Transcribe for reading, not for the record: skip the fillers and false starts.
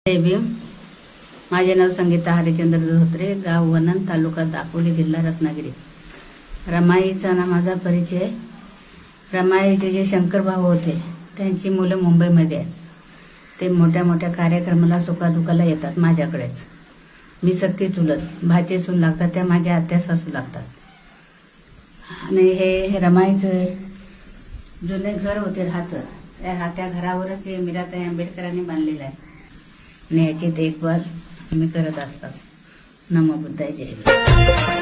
जय भीम. माझे नाव संगीता हरिचंद्र धोत्रे, गाव वनन, तालुका दापोली, जिल्हा रत्नागिरी. रमाईचा ना माझा परिचय. रमाईचे जे शंकर भाऊ होते त्यांची मुलं मुंबईमध्ये आहेत. ते मोठ्या मोठ्या कार्यक्रमाला सुखादुखाला येतात माझ्याकडेच. मी सख्खी चुलत, भाचे सून लागतात, त्या माझ्या आत्या सासू लागतात. आणि हे रमाईचं जुने घर होते राहतं, त्या घरावरच हे मीराताई आंबेडकरांनी बांधलेलं आहे आणि याची देखभाल मी करत असतात. नमो बुद्धाय, जय भीम.